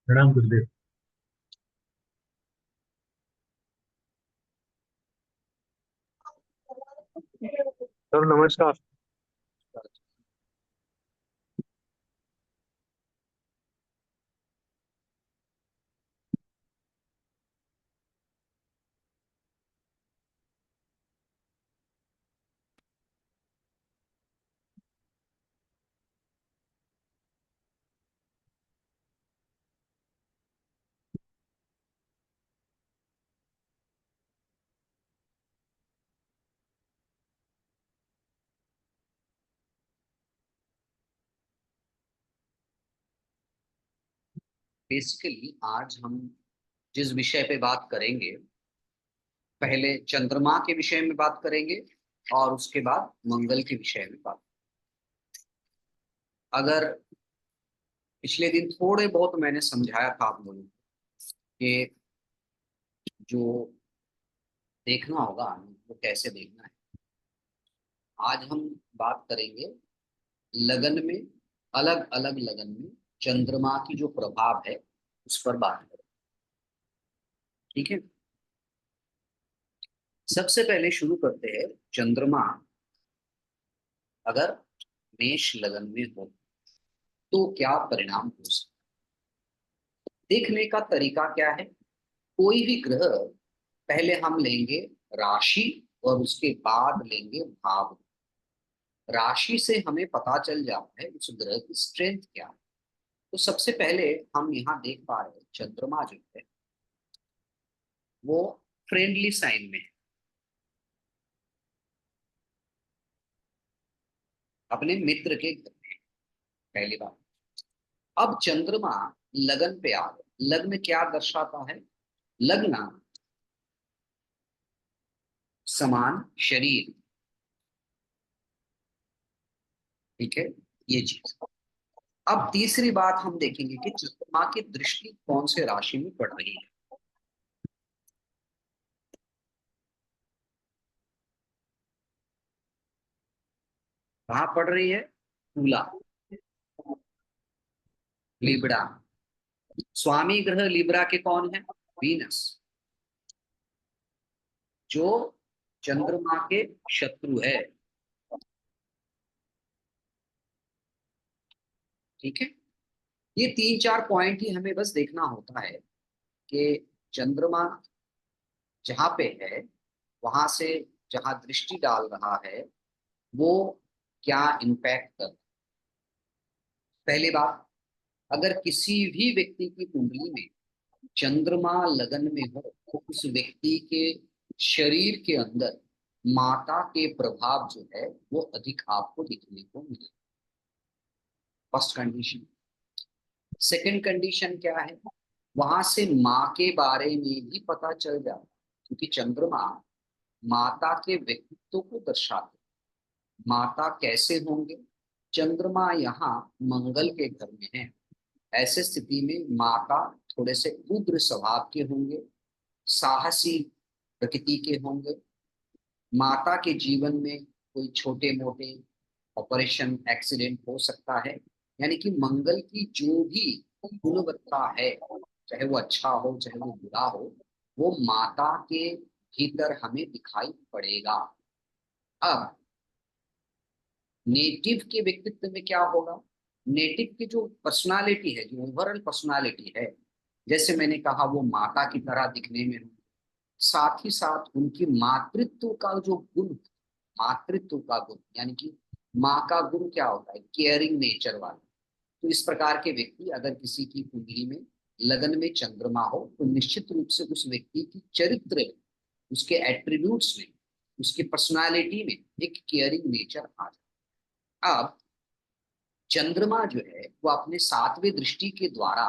प्रणाम गुरुदेव। सर नमस्कार। बेसिकली आज हम जिस विषय पे बात करेंगे, पहले चंद्रमा के विषय में बात करेंगे और उसके बाद मंगल के विषय में बात। अगर पिछले दिन थोड़े बहुत मैंने समझाया था आप लोगों को कि जो देखना होगा वो कैसे देखना है। आज हम बात करेंगे लगन में, अलग अलग लगन में चंद्रमा की जो प्रभाव है उस पर बात करें। ठीक है, सबसे पहले शुरू करते हैं। चंद्रमा अगर मेष लगन में हो तो क्या परिणाम हो सकते। देखने का तरीका क्या है? कोई भी ग्रह पहले हम लेंगे राशि और उसके बाद लेंगे भाव। राशि से हमें पता चल जाता है उस ग्रह की स्ट्रेंथ क्या है। तो सबसे पहले हम यहाँ देख पा रहे हैं चंद्रमा जो है वो फ्रेंडली साइन में है, अपने मित्र के घर में है, पहली बात। अब चंद्रमा लगन पे आ गए। लग्न क्या दर्शाता है? लग्न समान शरीर। ठीक है, ये चीज। अब तीसरी बात हम देखेंगे कि चंद्रमा की दृष्टि कौन से राशि में पड़ रही है। कहाँ पड़ रही है? तुला, लिब्रा। स्वामी ग्रह लिब्रा के कौन है? वीनस, जो चंद्रमा के शत्रु है। ठीक है, ये तीन चार पॉइंट ही हमें बस देखना होता है कि चंद्रमा जहां पे है वहां से जहां दृष्टि डाल रहा है वो क्या इम्पैक्ट कर। पहली बात, अगर किसी भी व्यक्ति की कुंडली में चंद्रमा लगन में हो तो उस व्यक्ति के शरीर के अंदर माता के प्रभाव जो है वो अधिक आपको दिखने को मिले। First condition. सेकंड कंडीशन क्या है? वहां से माँ के बारे में भी पता चल जाता, क्योंकि चंद्रमा माता के व्यक्तित्व को दर्शाते। माता कैसे होंगे? चंद्रमा यहाँ मंगल के घर में है, ऐसे स्थिति में माता थोड़े से उग्र स्वभाव के होंगे, साहसी प्रकृति के होंगे। माता के जीवन में कोई छोटे मोटे ऑपरेशन एक्सीडेंट हो सकता है। यानी कि मंगल की जो भी गुणवत्ता है, चाहे वो अच्छा हो चाहे वो बुरा हो, वो माता के भीतर हमें दिखाई पड़ेगा। अब नेटिव के व्यक्तित्व में क्या होगा? नेटिव की जो पर्सनालिटी है, जो ओवरऑल पर्सनालिटी है, जैसे मैंने कहा वो माता की तरह दिखने में हो, साथ ही साथ उनकी मातृत्व का जो गुण, मातृत्व का गुण यानी कि माँ का गुण क्या होता है? केयरिंग नेचर वाला। तो इस प्रकार के व्यक्ति अगर किसी की कुंडली में लगन में चंद्रमा हो तो निश्चित रूप से उस व्यक्ति की चरित्र, उसके एट्रीब्यूट्स में, उसकी पर्सनालिटी में एक केयरिंग नेचर आ जाए। अब चंद्रमा जो है वो अपने सातवें दृष्टि के द्वारा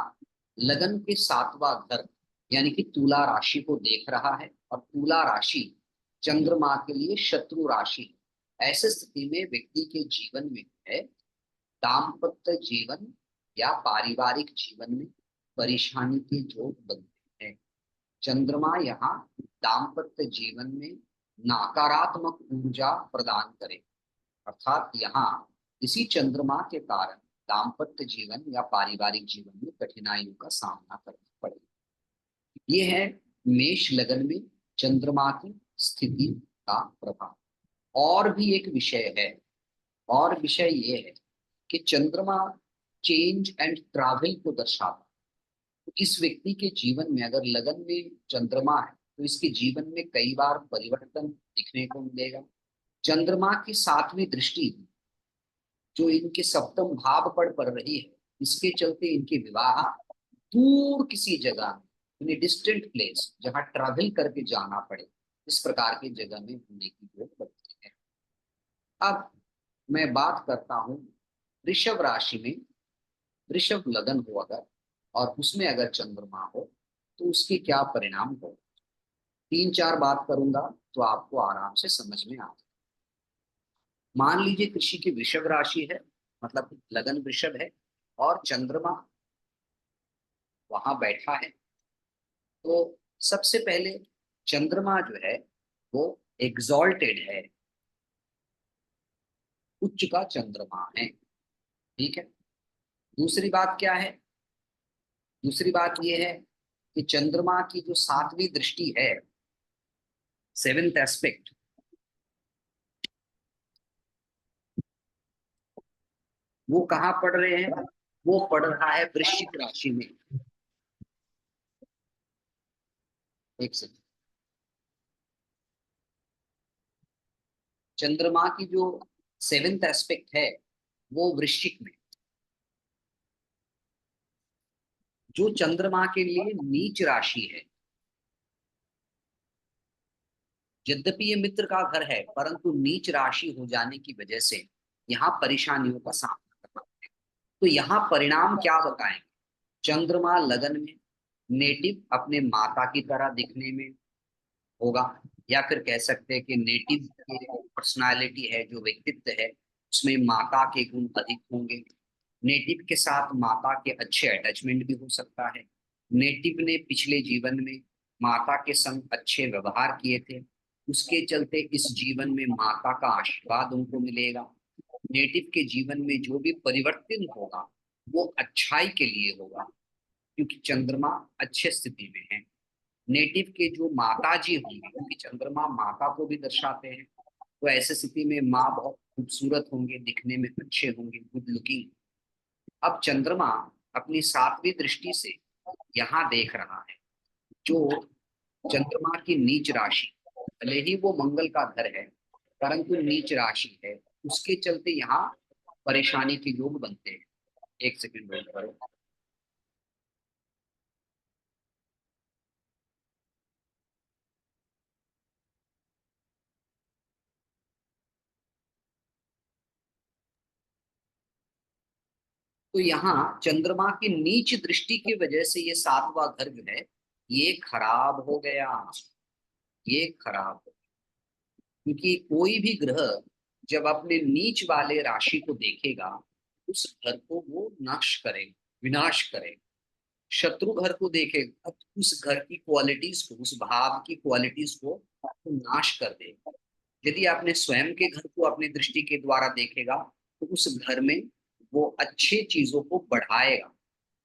लगन के सातवां घर यानी कि तुला राशि को देख रहा है, और तुला राशि चंद्रमा के लिए शत्रु राशि है। ऐसे स्थिति में व्यक्ति के जीवन में है दाम्पत्य जीवन या पारिवारिक जीवन में परेशानी के योग बनते हैं। चंद्रमा यहाँ दाम्पत्य जीवन में नकारात्मक ऊर्जा प्रदान करे, अर्थात यहाँ इसी चंद्रमा के कारण दाम्पत्य जीवन या पारिवारिक जीवन में कठिनाइयों का सामना करना पड़ेगा। ये है मेष लगन में चंद्रमा की स्थिति का प्रभाव। और भी एक विषय है, और विषय ये है कि चंद्रमा चेंज एंड ट्रैवल को दर्शाता है। तो इस व्यक्ति के जीवन में अगर लगन में चंद्रमा है तो इसके जीवन में कई बार परिवर्तन दिखने को मिलेगा। चंद्रमा की 7वीं दृष्टि जो इनके सप्तम भाव पर पड़ रही है, इसके चलते इनके विवाह दूर किसी जगह, इन डिस्टेंट प्लेस जहां ट्रैवल करके जाना पड़े, इस प्रकार की जगह में होने की योग बनती है। अब मैं बात करता हूं वृषभ राशि में, वृषभ लगन हो अगर और उसमें अगर चंद्रमा हो तो उसके क्या परिणाम हो। 3-4 बात करूंगा तो आपको आराम से समझ में आ जाए। मान लीजिए कृषि की वृषभ राशि है, मतलब लगन वृषभ है और चंद्रमा वहां बैठा है, तो सबसे पहले चंद्रमा जो है वो एग्जॉल्टेड है, उच्च का चंद्रमा है। ठीक है। दूसरी बात क्या है? दूसरी बात यह है कि चंद्रमा की जो 7वीं दृष्टि है, 7th एस्पेक्ट, वो कहाँ पढ़ रहे हैं? वो पढ़ रहा है वृश्चिक राशि में। एक सेकंड। चंद्रमा की जो 7th एस्पेक्ट है वो वृश्चिक में, जो चंद्रमा के लिए नीच राशि है। यद्यपि ये मित्र का घर है परंतु नीच राशि हो जाने की वजह से यहाँ परेशानियों का सामना करना पड़ेगा। तो यहाँ परिणाम क्या बताएंगे? चंद्रमा लगन में नेटिव अपने माता की तरह दिखने में होगा, या फिर कह सकते हैं कि नेटिव की पर्सनालिटी है, जो व्यक्तित्व है उसमें माता के गुण अधिक होंगे। नेटिव के साथ माता के अच्छे अटैचमेंट भी हो सकता है। नेटिव ने पिछले जीवन में माता के संग अच्छे व्यवहार किए थे, उसके चलते इस जीवन में माता का आशीर्वाद उनको मिलेगा। नेटिव के जीवन में जो भी परिवर्तन होगा वो अच्छाई के लिए होगा, क्योंकि चंद्रमा अच्छे स्थिति में है। नेटिव के जो माता जी होंगे, क्योंकि चंद्रमा माता को भी दर्शाते हैं, तो ऐसे स्थिति में माँ बहुत खूबसूरत होंगे, दिखने में अच्छे होंगे, गुड लुकिंग। अब चंद्रमा अपनी 7वीं दृष्टि से यहाँ देख रहा है, जो चंद्रमा की नीच राशि, भले ही वो मंगल का घर है परंतु नीच राशि है, उसके चलते यहाँ परेशानी के योग बनते हैं। एक सेकंड वेट करो। तो यहाँ चंद्रमा की नीच दृष्टि की वजह से ये 7वां घर जो है ये खराब हो गया, ये खराब हो। क्योंकि कोई भी ग्रह जब अपने नीच वाले राशि को देखेगा उस घर को वो नष्ट करेगा, विनाश करेगा। शत्रु घर को देखेगा तो उस घर की क्वालिटीज को, उस भाव की क्वालिटीज को वो नाश कर देगा। यदि आपने स्वयं के घर को अपनी दृष्टि के द्वारा देखेगा तो उस घर में वो अच्छे चीजों को बढ़ाएगा।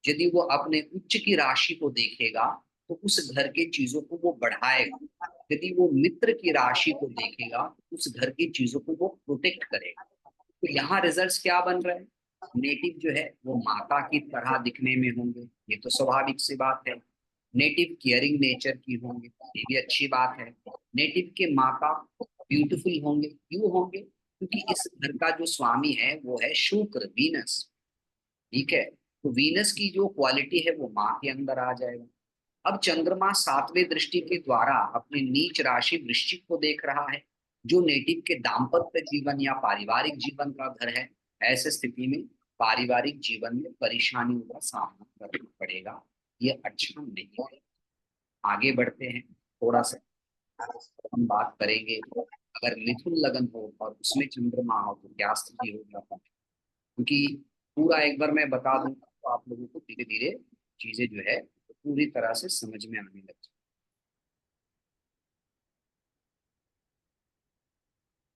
यदि वो अपने उच्च की राशि को देखेगा तो उस घर के चीजों को वो बढ़ाएगा। यदि वो मित्र की राशि को देखेगा तो उस घर की चीजों को वो प्रोटेक्ट करेगा। तो यहाँ रिजल्ट्स क्या बन रहे हैं? नेटिव जो है वो माता की तरह दिखने में होंगे, ये तो स्वाभाविक सी बात है। नेटिव केयरिंग नेचर की होंगे, ये भी अच्छी बात है। नेटिव के माता ब्यूटीफुल होंगे, क्यों होंगे? क्योंकि इस घर का जो स्वामी है वो है शुक्र, वीनस। ठीक है। तो वीनस की जो क्वालिटी है वो माँ के अंदर आ जाएगा। अब चंद्रमा 7वें दृष्टि के द्वारा अपनी नीच राशि वृश्चिक को देख रहा है, जो नेटिव के दाम्पत्य जीवन या पारिवारिक जीवन का घर है। ऐसे स्थिति में पारिवारिक जीवन में परेशानियों का सामना करना पड़ेगा, ये अच्छा नहीं है। आगे बढ़ते हैं थोड़ा सा, हम बात करेंगे अगर मिथुन लगन हो और उसमें चंद्रमा हो तो क्या स्थिति हो जाता है। क्योंकि पूरा एक बार मैं बता दूं तो आप लोगों को धीरे धीरे चीजें जो है पूरी तरह से समझ में आने लग जाए।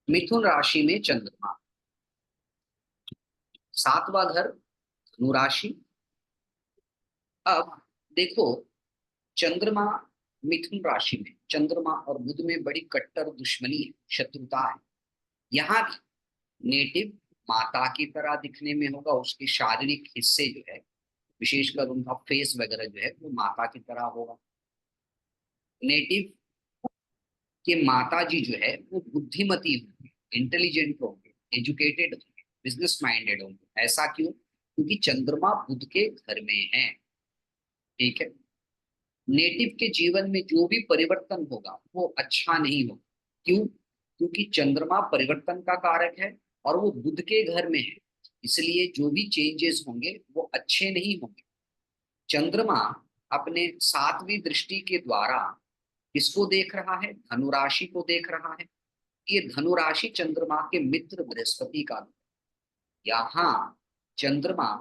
मिथुन राशि में चंद्रमा, 7वां घर धनु राशि। अब देखो, चंद्रमा मिथुन राशि में, चंद्रमा और बुध में बड़ी कट्टर दुश्मनी है, शत्रुता है। यहाँ भी नेटिव माता की तरह दिखने में होगा, उसके शारीरिक हिस्से जो है, विशेषकर उनका फेस वगैरह जो है वो माता की तरह होगा। नेटिव के माता जी जो है वो बुद्धिमती होंगे, इंटेलिजेंट होंगे, एजुकेटेड होंगे, बिजनेस माइंडेड होंगे। ऐसा क्यों? क्योंकि चंद्रमा बुध के घर में है। ठीक है। नेटिव के जीवन में जो भी परिवर्तन होगा वो अच्छा नहीं होगा। क्यों? क्योंकि चंद्रमा परिवर्तन का कारक है और वो बुध के घर में है, इसलिए जो भी चेंजेस होंगे वो अच्छे नहीं होंगे। चंद्रमा अपने सातवीं दृष्टि के द्वारा किसको देख रहा है? धनु राशि को देख रहा है। ये धनु राशि चंद्रमा के मित्र बृहस्पति का। यहाँ चंद्रमा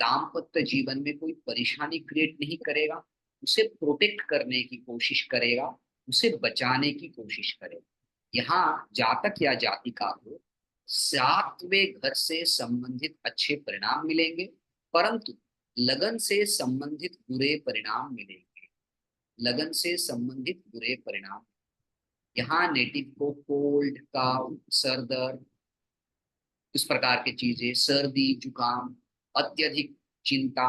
दाम्पत्य जीवन में कोई परेशानी क्रिएट नहीं करेगा, उसे प्रोटेक्ट करने की कोशिश करेगा, उसे बचाने की कोशिश करेगा। यहाँ जातक या जातिका को सातवें घर से संबंधित अच्छे परिणाम मिलेंगे, परंतु लगन से संबंधित बुरे परिणाम मिलेंगे। लगन से संबंधित बुरे परिणाम। यहाँ नेटिव को कोल्ड, काफ, सर दर्द, इस प्रकार की चीजें, सर्दी, जुकाम, अत्यधिक चिंता,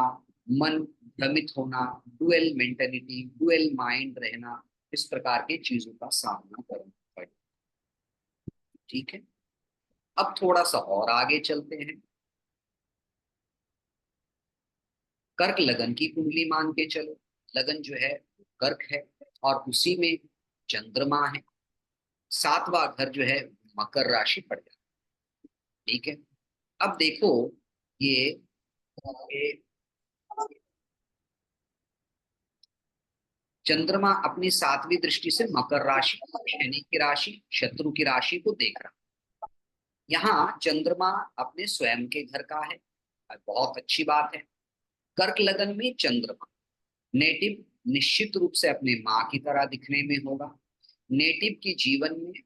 मन भ्रमित होना, डुअल मेंटेलिटी, डुअल माइंड रहना, इस प्रकार की चीजों का सामना करना पड़ेगा। ठीक है। अब थोड़ा सा और आगे चलते हैं। कर्क लगन की कुंडली मान के चलो। लगन जो है कर्क है और उसी में चंद्रमा है। सातवां घर जो है मकर राशि पड़ जाता है। ठीक है। अब देखो, ये चंद्रमा अपनी सातवीं दृष्टि से मकर राशि, शनि की राशि, शत्रु की राशि को देख रहा। यहाँ चंद्रमा अपने स्वयं के घर का है, बहुत अच्छी बात है। कर्क लगन में चंद्रमा, नेटिव निश्चित रूप से अपने माँ की तरह दिखने में होगा। नेटिव के जीवन में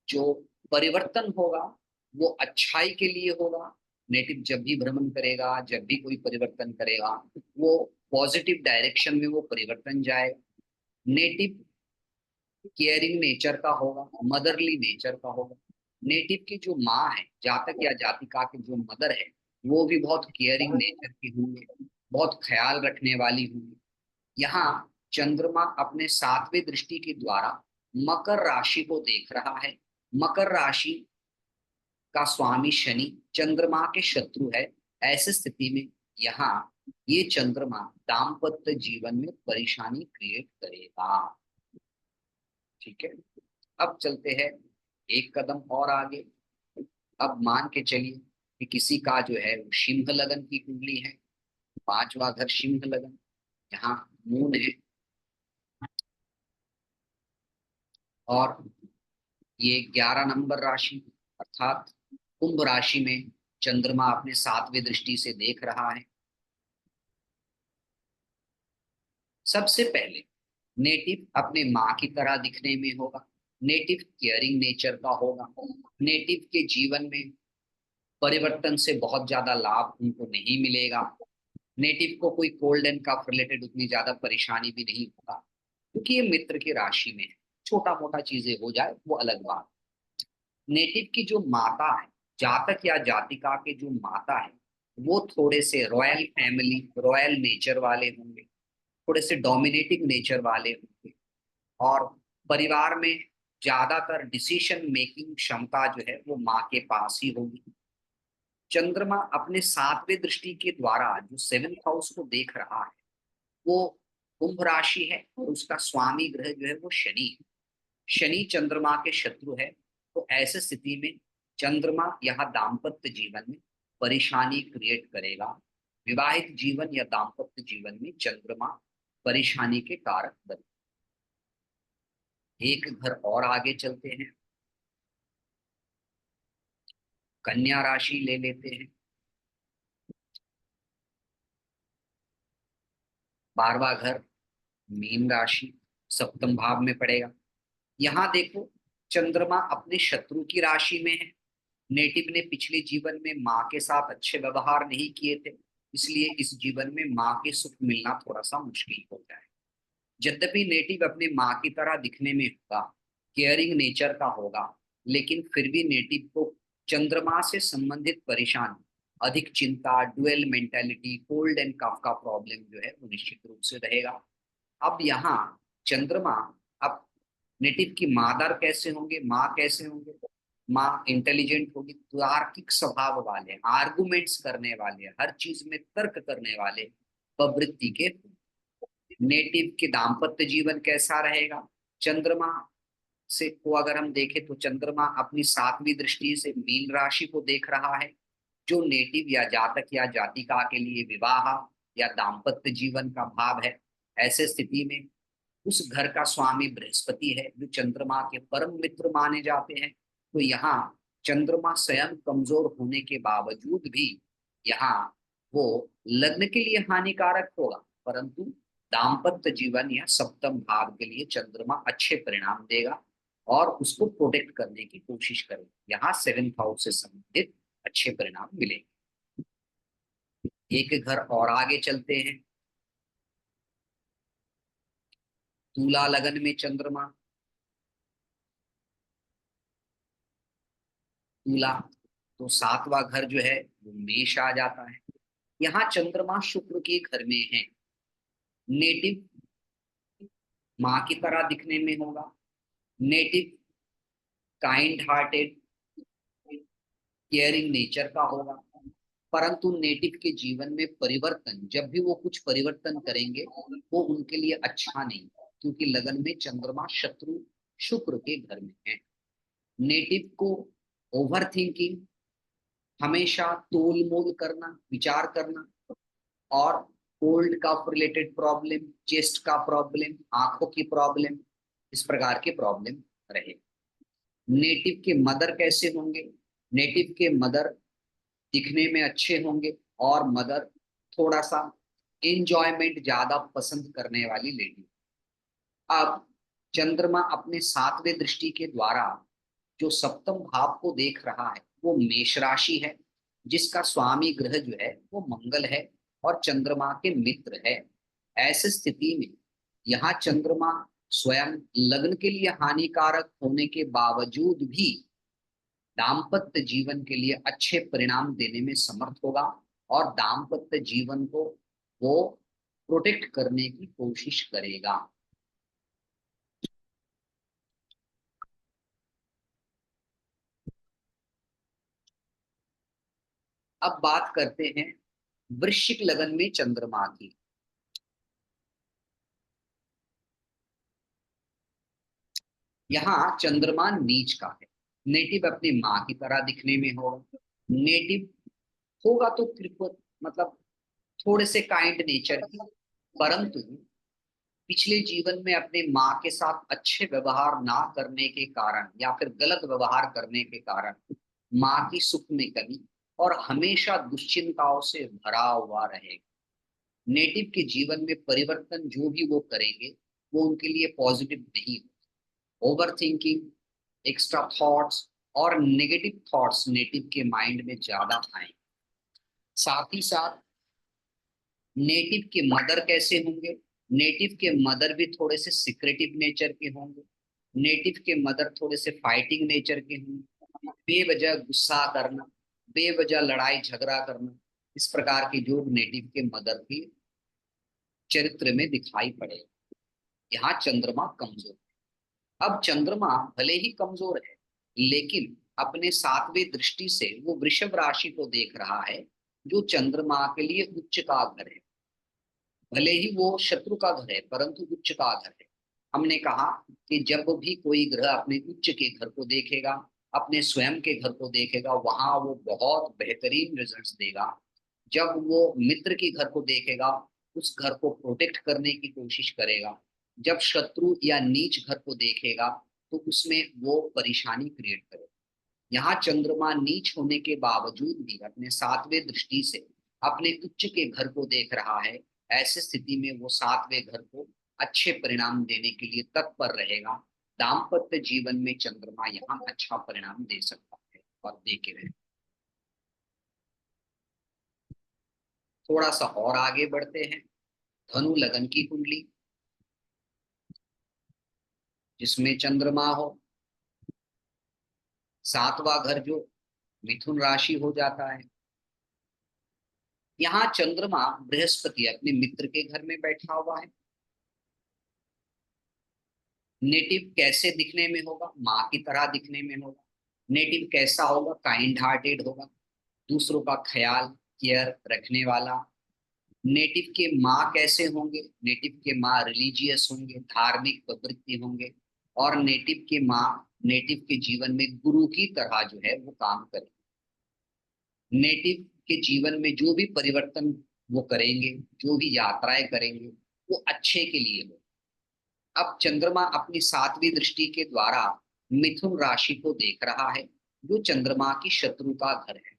जो परिवर्तन होगा वो अच्छाई के लिए होगा। नेटिव जब भी भ्रमण करेगा, जब भी कोई परिवर्तन करेगा, वो पॉजिटिव डायरेक्शन में वो परिवर्तन जाएगा। नेटिव केयरिंग नेचर का होगा, मदरली नेचर का होगा। नेटिव की जो माँ है, जातक या जातिका की जो मदर है, वो भी बहुत केयरिंग नेचर की होंगे, बहुत ख्याल रखने वाली होंगी। यहाँ चंद्रमा अपने सातवें दृष्टि के द्वारा मकर राशि को देख रहा है। मकर राशि का स्वामी शनि चंद्रमा के शत्रु है। ऐसी स्थिति में यहाँ ये चंद्रमा दाम्पत्य जीवन में परेशानी क्रिएट करेगा। ठीक है। अब चलते हैं एक कदम और आगे। अब मान के चलिए कि किसी का जो है वो सिंह लगन की कुंडली है, पांचवा घर सिंह लगन, यहाँ मून है और ये 11 नंबर राशि अर्थात कुंभ राशि में चंद्रमा अपने सातवें दृष्टि से देख रहा है। सबसे पहले नेटिव अपने माँ की तरह दिखने में होगा। नेटिव केयरिंग नेचर का होगा। नेटिव के जीवन में परिवर्तन से बहुत ज्यादा लाभ उनको नहीं मिलेगा। नेटिव को कोई कोल्ड एंड कफ रिलेटेड उतनी ज्यादा परेशानी भी नहीं होगा, क्योंकि ये मित्र की राशि में है। छोटा मोटा चीजें हो जाए वो अलग बात। नेटिव की जो माता है, जातक या जातिका के जो माता है, वो थोड़े से रॉयल फैमिली, रॉयल नेचर वाले होंगे, थोड़े से डोमिनेटिंग नेचर वाले होंगे और परिवार में ज्यादातर डिसीजन मेकिंग क्षमता जो है वो माँ के पास ही होगी। चंद्रमा अपने सातवें दृष्टि के द्वारा जो सेवेंथ हाउस को देख रहा है वो कुंभ राशि है और उसका स्वामी ग्रह जो है वो शनि है। शनि चंद्रमा के शत्रु है। तो ऐसे स्थिति में चंद्रमा यहाँ दाम्पत्य जीवन में परेशानी क्रिएट करेगा। विवाहित जीवन या दाम्पत्य जीवन में चंद्रमा परेशानी के कारक बने। एक घर और आगे चलते हैं, कन्या राशि ले लेते हैं। 12वां घर मीन राशि, सप्तम भाव में पड़ेगा। यहाँ देखो, चंद्रमा अपने शत्रु की राशि में है। नेटिव ने पिछले जीवन में माँ के साथ अच्छे व्यवहार नहीं किए थे, इसलिए इस जीवन में माँ के सुख मिलना थोड़ा सा मुश्किल होता है। यद्यपि नेटिव अपने माँ की तरह दिखने में होगा, केयरिंग नेचर का होगा, लेकिन फिर भी नेटिव को चंद्रमा से संबंधित परेशानी, अधिक चिंता, डुअल मेंटालिटी, कोल्ड एंड कफ का प्रॉब्लम जो है वो निश्चित रूप से रहेगा। अब यहाँ चंद्रमा, अब नेटिव की मादर कैसे होंगे, माँ कैसे होंगे? माँ इंटेलिजेंट होगी, तार्किक स्वभाव वाले, आर्गुमेंट्स करने वाले, हर चीज में तर्क करने वाले प्रवृत्ति के। नेटिव के दाम्पत्य जीवन कैसा रहेगा? चंद्रमा से को अगर हम देखें तो चंद्रमा अपनी 7वीं दृष्टि से मीन राशि को देख रहा है, जो नेटिव या जातक या जातिका के लिए विवाह या दाम्पत्य जीवन का भाव है। ऐसे स्थिति में उस घर का स्वामी बृहस्पति है, जो चंद्रमा के परम मित्र माने जाते हैं। तो यहाँ चंद्रमा स्वयं कमजोर होने के बावजूद भी यहाँ वो लग्न के लिए हानिकारक होगा, परंतु दाम्पत्य जीवन या सप्तम भाव के लिए चंद्रमा अच्छे परिणाम देगा और उसको प्रोटेक्ट करने की कोशिश करेगा। यहाँ 7th हाउस से संबंधित अच्छे परिणाम मिलेंगे। एक घर और आगे चलते हैं। तुला लगन में चंद्रमा, तुला तो 7वां घर जो है वो मेष आ जाता है। यहाँ चंद्रमा शुक्र के घर में है। नेटिव माँ की तरह दिखने में होगा, native kind hearted, caring nature का होगा, परंतु नेटिव के जीवन में परिवर्तन, जब भी वो कुछ परिवर्तन करेंगे वो उनके लिए अच्छा नहीं, क्योंकि लगन में चंद्रमा शत्रु शुक्र के घर में है। नेटिव को ओवर थिंकिंग, हमेशा तोल मोल करना, विचार करना, और cold cough related problem, chest का प्रॉब्लम, आंखों की प्रॉब्लम, इस प्रकार के प्रॉब्लम रहे। नेटिव के मदर कैसे होंगे? नेटिव के मदर दिखने में अच्छे होंगे और मदर थोड़ा सा एंजॉयमेंट ज्यादा पसंद करने वाली लेडी। अब चंद्रमा अपने 7वें दृष्टि के द्वारा जो सप्तम भाव को देख रहा है वो मेष राशि है, जिसका स्वामी ग्रह जो है वो मंगल है और चंद्रमा के मित्र है। ऐसी स्थिति में यहाँ चंद्रमा स्वयं लग्न के लिए हानिकारक होने के बावजूद भी दाम्पत्य जीवन के लिए अच्छे परिणाम देने में समर्थ होगा और दाम्पत्य जीवन को वो प्रोटेक्ट करने की कोशिश करेगा। अब बात करते हैं वृश्चिक लगन में चंद्रमा की। यहाँ चंद्रमा नीच का है। नेटिव अपनी माँ की तरह दिखने में होगा, नेटिव होगा तो मतलब थोड़े से काइंड नेचर की, परंतु पिछले जीवन में अपने माँ के साथ अच्छे व्यवहार ना करने के कारण या फिर गलत व्यवहार करने के कारण माँ की सुख में कमी और हमेशा दुश्चिंताओं से भरा हुआ रहेगा। नेटिव के जीवन में परिवर्तन जो भी वो करेंगे वो उनके लिए पॉजिटिव नहीं। ओवर थिंकिंग, एक्स्ट्रा थॉट्स और नेगेटिव थॉट्स नेटिव के माइंड में ज्यादा आए। साथ ही साथ नेटिव के मदर कैसे होंगे? नेटिव के मदर भी थोड़े से सिक्रेटिव नेचर के होंगे, नेटिव के मदर थोड़े से फाइटिंग नेचर के होंगे, बेवजह गुस्सा करना, बेवजह लड़ाई झगड़ा करना, इस प्रकार के जो नेटिव के मदर के चरित्र में दिखाई पड़े। यहाँ चंद्रमा कमजोर है। अब चंद्रमा भले ही कमजोर है, लेकिन अपने 7वें दृष्टि से वो वृषभ राशि को देख रहा है, जो चंद्रमा के लिए उच्च का घर है। भले ही वो शत्रु का घर है, परंतु उच्च का घर है। हमने कहा कि जब भी कोई ग्रह अपने उच्च के घर को देखेगा, अपने स्वयं के घर को देखेगा, वहां वो बहुत बेहतरीन रिजल्ट्स देगा। जब वो मित्र के घर को देखेगा, उस घर को प्रोटेक्ट करने की कोशिश करेगा। जब शत्रु या नीच घर को देखेगा तो उसमें वो परेशानी क्रिएट करेगा। यहाँ चंद्रमा नीच होने के बावजूद भी अपने 7वें दृष्टि से अपने उच्च के घर को देख रहा है। ऐसी स्थिति में वो 7वें घर को अच्छे परिणाम देने के लिए तत्पर रहेगा। दाम्पत्य जीवन में चंद्रमा यहाँ अच्छा परिणाम दे सकता है और दे के रहे। थोड़ा सा और आगे बढ़ते हैं, धनु लगन की कुंडली जिसमें चंद्रमा हो, सातवां घर जो मिथुन राशि हो जाता है। यहाँ चंद्रमा बृहस्पति अपने मित्र के घर में बैठा हुआ है। नेटिव कैसे दिखने में होगा? माँ की तरह दिखने में होगा। नेटिव कैसा होगा? काइंड हार्टेड होगा, दूसरों का ख्याल केयर रखने वाला। नेटिव के माँ कैसे होंगे? नेटिव के माँ रिलीजियस होंगे, धार्मिक प्रवृत्ति होंगे। और नेटिव के माँ नेटिव के जीवन में गुरु की तरह जो है वो काम करेंगे। नेटिव के जीवन में जो भी परिवर्तन वो करेंगे, जो भी यात्राएं करेंगे, वो अच्छे के लिए हो। अब चंद्रमा अपनी सातवीं दृष्टि के द्वारा मिथुन राशि को देख रहा है, जो चंद्रमा की शत्रु का घर है।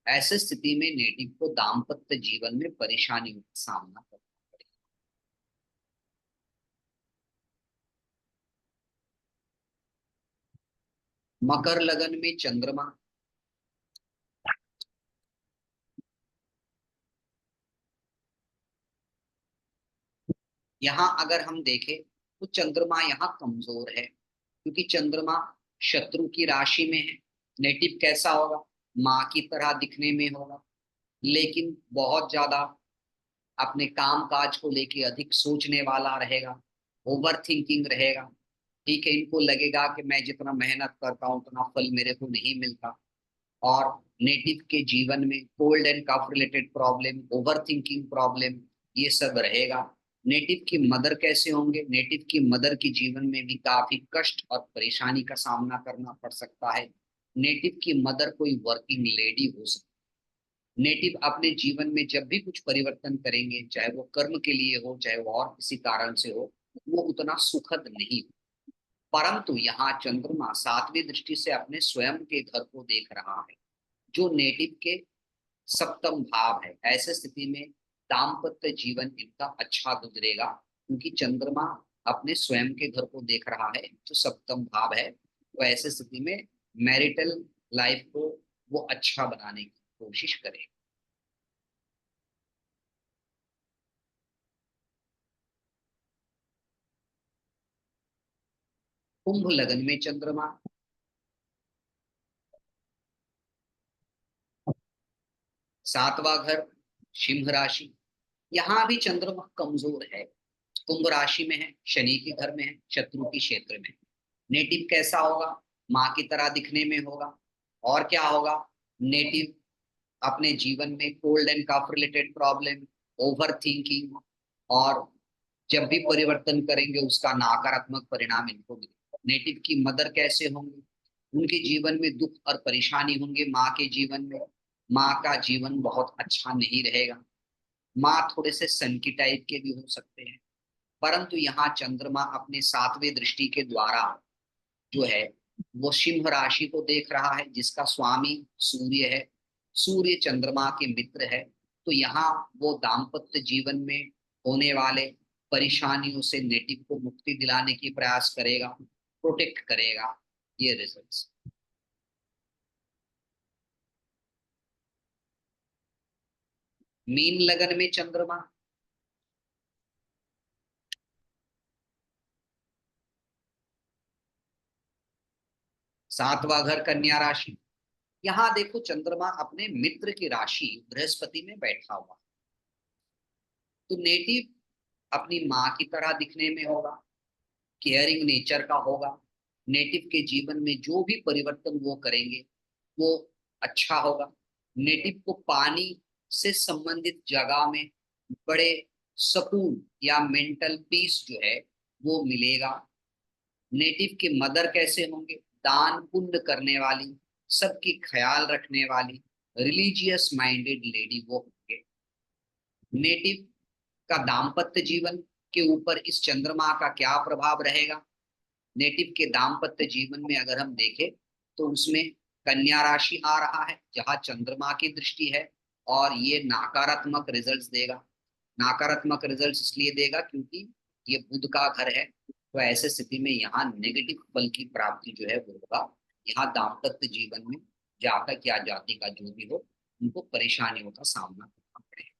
ऐसे स्थिति में नेटिव को दाम्पत्य जीवन में परेशानियों का सामना करना पड़ेगा। मकर लगन में चंद्रमा, यहाँ अगर हम देखें तो चंद्रमा यहाँ कमजोर है, क्योंकि चंद्रमा शत्रु की राशि में है। नेटिव कैसा होगा? माँ की तरह दिखने में होगा, लेकिन बहुत ज्यादा अपने काम काज को लेके अधिक सोचने वाला रहेगा, ओवर थिंकिंग रहेगा। ठीक है, इनको लगेगा कि मैं जितना मेहनत करता हूँ उतना फल मेरे को नहीं मिलता। और नेटिव के जीवन में cold and cough related problem, overthinking problem, ये सब रहेगा। नेटिव की मदर कैसे होंगे? नेटिव की मदर के जीवन में भी काफी कष्ट और परेशानी का सामना करना पड़ सकता है। नेटिव की मदर कोई वर्किंग लेडी हो सकती है। नेटिव अपने जीवन में जब भी कुछ परिवर्तन करेंगे, चाहे वो कर्म के लिए हो, चाहे वो और किसी कारण से हो, वो उतना सुखद नहीं हो। परंतु यहाँ चंद्रमा सातवीं दृष्टि से अपने स्वयं के घर को देख रहा है, जो नेटिव के सप्तम भाव है। ऐसे स्थिति में दाम्पत्य जीवन इनका अच्छा गुजरेगा, क्योंकि चंद्रमा अपने स्वयं के घर को देख रहा है जो सप्तम भाव है। तो ऐसे स्थिति में मैरिटल लाइफ को वो अच्छा बनाने की कोशिश करेगा। कुंभ लगन में चंद्रमा, सातवां घर सिंह राशि, यहाँ भी चंद्रमा कमजोर है। कुंभ राशि में है, शनि के घर में है, शत्रु के क्षेत्र में। नेटिव कैसा होगा? माँ की तरह दिखने में होगा। और क्या होगा? नेटिव अपने जीवन में cold and cough related problem, overthinking, और जब भी परिवर्तन करेंगे उसका नकारात्मक परिणाम इनको मिलेगा। नेटिव की मदर कैसे होंगे? उनके जीवन में दुख और परेशानी होंगे। माँ के जीवन में माँ का जीवन बहुत अच्छा नहीं रहेगा। माँ थोड़े से सन की टाइप के भी हो सकते हैं। परंतु यहाँ चंद्रमा अपने सातवें दृष्टि के द्वारा जो है वो सिंह राशि को देख रहा है, जिसका स्वामी सूर्य है। सूर्य चंद्रमा के मित्र है। तो यहाँ वो दाम्पत्य जीवन में होने वाले परेशानियों से नेटिव को मुक्ति दिलाने की प्रयास करेगा, प्रोटेक्ट करेगा। ये रिजल्ट्स। मीन लगन में चंद्रमा, सातवां घर कन्या राशि। यहाँ देखो चंद्रमा अपने मित्र की राशि बृहस्पति में बैठा हुआ। तो नेटिव अपनी माँ की तरह दिखने में होगा, केयरिंग नेचर का होगा। नेटिव के जीवन में जो भी परिवर्तन वो करेंगे वो अच्छा होगा। नेटिव को पानी से संबंधित जगह में बड़े सुकून या मेंटल पीस जो है वो मिलेगा। नेटिव के मदर कैसे होंगे? दान पुण्य करने वाली, सबकी ख्याल रखने वाली, रिलीजियस माइंडेड लेडी वो होंगे। नेटिव का दाम्पत्य जीवन के ऊपर इस चंद्रमा का क्या प्रभाव रहेगा? नेटिव के दाम्पत्य जीवन में अगर हम देखें तो उसमें कन्या राशि आ रहा है, जहां चंद्रमा की दृष्टि है, और ये नकारात्मक रिजल्ट्स देगा। नकारात्मक रिजल्ट्स इसलिए देगा क्योंकि ये बुध का घर है। तो ऐसे स्थिति में यहाँ नेगेटिव फल की प्राप्ति जो है वो होगा। यहाँ दाम्पत्य जीवन में जातक या जाति का जो भी हो, उनको परेशानियों का सामना करना पड़ेगा।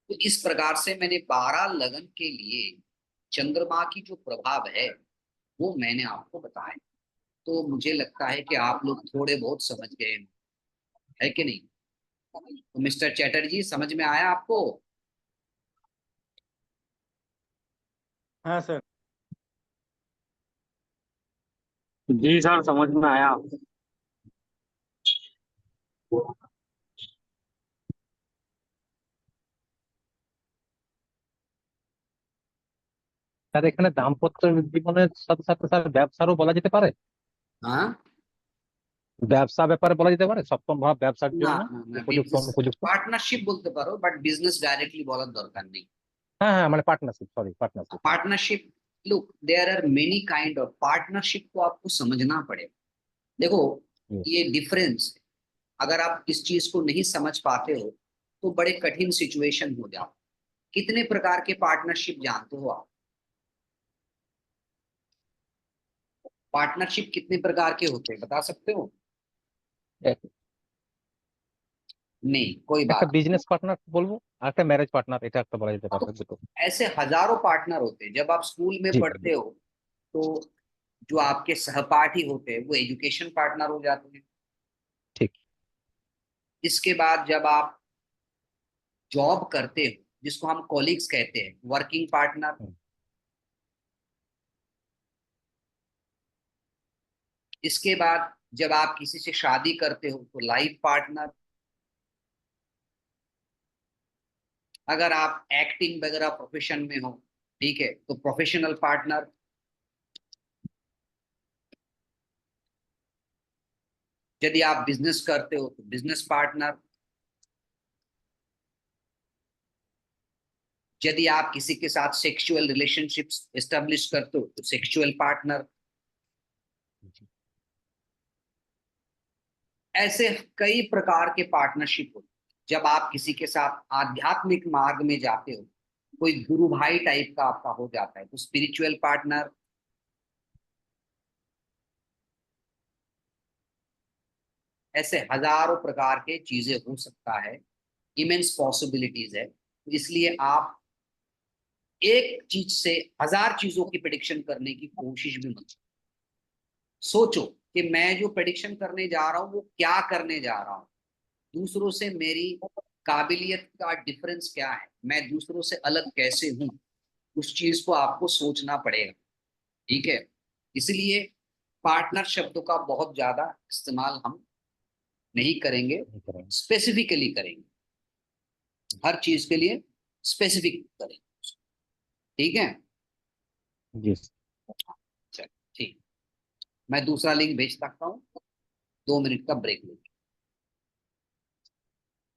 तो इस प्रकार से मैंने 12 लगन के लिए चंद्रमा की जो प्रभाव है वो मैंने आपको बताया। तो मुझे लगता है कि आप लोग थोड़े बहुत समझ गए हैं, है कि नहीं? तो मिस्टर चैटर्जी, समझ में आया आपको? हाँ सर। जी सर, समझ में आया। স্যার এখানে দাম্পত্য জীবনের সাথে সাথে স্যার ব্যবসারও বলা যেতে পারে, हाँ, ব্যবসা ব্যাপারে বলা যেতে পারে, সপ্তম ভাব ব্যবসার না জন্য না না, উপযুক্ত বিজনেস অনুপযুক্ত। পার্টনারশিপ বলতে পারো, বাট বিজনেস ডাইরেক্টলি বলার দরকার নেই। হ্যাঁ হ্যাঁ, মানে partnership, sorry partnership. Partnership, look there are many kind of partnership को आपको समझना पड़ेगा। देखो, ये डिफरेंस, अगर आप इस चीज को नहीं समझ पाते हो तो बड़े कठिन सिचुएशन हो जाओ। कितने प्रकार के पार्टनरशिप जानते हो आप? पार्टनरशिप कितने प्रकार के होते हैं बता सकते हो? नहीं, कोई একটা बात नहीं। বিজনেস পার্টনার বলবো, আর একটা ম্যারেজ পার্টনার, এটা একটা বলা যেতে तो পারে দুটো। ऐसे हजारों पार्टनर होते हैं। जब आप स्कूल में জি জি। पढ़ते हो तो जो आपके सहपाठी होते हैं वो एजुकेशन पार्टनर हो जाते हैं। ঠিক। इसके बाद जब आप जॉब करते हो, जिसको हम कॉलीग्स कहते हैं, वर्किंग पार्टनर। হুম, इसके बाद जब आप किसी से शादी करते हो तो लाइफ पार्टनर। अगर आप एक्टिंग वगैरह प्रोफेशन में हो, ठीक है, तो प्रोफेशनल पार्टनर। यदि आप बिजनेस करते हो तो बिजनेस पार्टनर। यदि आप किसी के साथ सेक्सुअल रिलेशनशिप्स एस्टेब्लिश करते हो तो सेक्सुअल पार्टनर। জি। ऐसे कई प्रकार के पार्टनरशिप होते हैं। जब आप किसी के साथ आध्यात्मिक मार्ग में जाते हो, कोई गुरु भाई टाइप का आपका हो जाता है तो स्पिरिचुअल पार्टनर। ऐसे हजारों प्रकार के चीजें हो सकता है, इमेंस पॉसिबिलिटीज है। तो इसलिए आप एक चीज से हजार चीजों की प्रेडिक्शन करने की कोशिश भी मत करो। सोचो कि मैं जो प्रेडिक्शन करने जा रहा हूं वो क्या करने जा रहा हूं, दूसरों से मेरी काबिलियत का डिफरेंस क्या है, मैं दूसरों से अलग कैसे हूं, उस चीज को आपको सोचना पड़ेगा। ठीक है? इसलिए पार्टनर शब्द का बहुत ज्यादा इस्तेमाल हम नहीं करेंगे, नहीं करेंगे। स्पेसिफिकली करेंगे। हर चीज के लिए स्पेसिफिक करेंगे। ठीक है? जी। चलो, ठीक। मैं दूसरा लिंक भेज सकता हूँ। 2 मिनट का ब्रेक लेंगे।